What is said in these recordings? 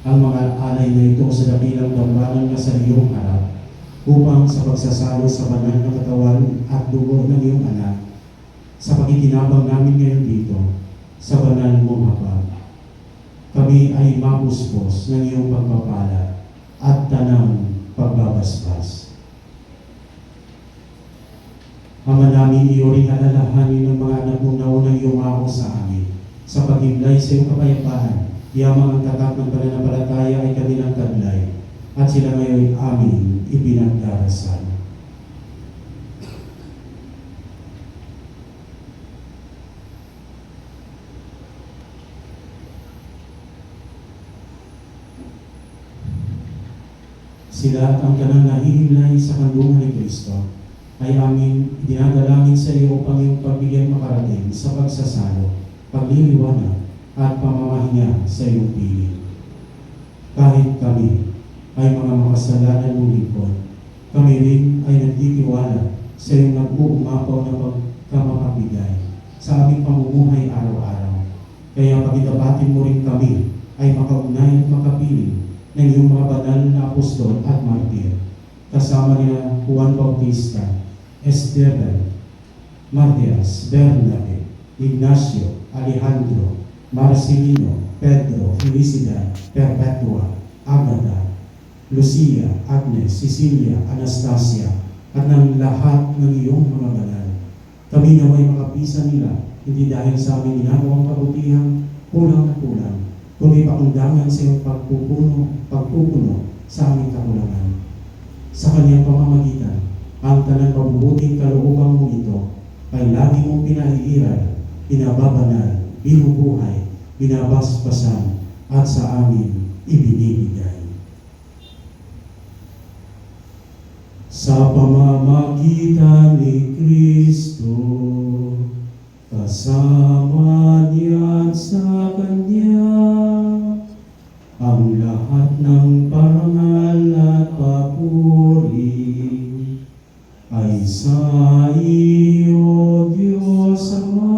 ang mga alay na ito sa dakilang dambanan na sa iyong harap, upang sa pagsasalo sa banal na katawan at dugo ng iyong anak, sa pakikinabang namin ngayon dito, sa banal mong hapag, kami ay mapuspos ng iyong pagpapala at tanang pagbabasbas. Ama namin, iyo ring alalahanin ng mga anak mong naunang yumako sa amin, sa pag-iblay sa iyong kapayapaan, yamang ang tatak ng pananampalataya ay kanilang taglay, at sila ngayon amin ipinagdarasal. Sila at ang kanang nahihimlay sa kandungan ni Kristo ay aming dinadalangin sa iyo upang iyong pagbigyan makarating sa pagsasalo, pagliliwanag at pamamahinga sa iyong piling. Kahit kami ay mga makasalanan mong lingkod, kami rin ay nagtitiwala sa iyong nag-uumapaw na pagkamakabigay sa aming pamumuhay araw-araw. Kaya pagitabatin mo rin kami ay makaugnay at makapiling ng iyong mga banal na apostol at martir, kasama nila Juan Bautista, Esteban, Matias, Bernabe, Ignacio, Alejandro, Marcelino, Pedro, Felicidad, Perpetua, Agatha, Lucia, Agnes, Cecilia, Anastasia, at ng lahat ng iyong mga banal. Kami naway makapisan nila, hindi dahil sa aming ginagawang kabutihan, kulang na kulang, kundi pakundangan sa iyong pagpupuno sa aming kakulangan. Sa kanyang pamamagitan, ang tanang mabubuting kalooban mo ito ay lagi mong pinaiiral, pinababanal, binubuhay, binabasbasan, at sa amin ibinibigay. Sa pamamagitan ni Kristo, kasama niya at sa Kanya, ang lahat ng parangal at papuri ay sa iyo, Diyos Ama,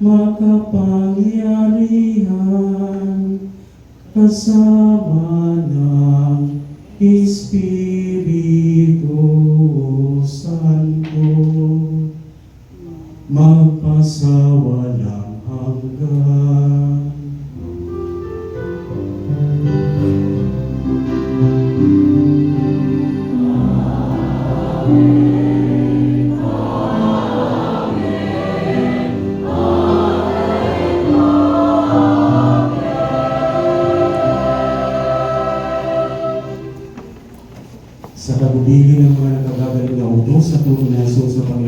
makapangyarihan, kasama ng Espiritu Santo, magpasawalang hanggan. Sa pagubili ng mga nakagagaling na utos sa tulong na Jesus sa Panginoon,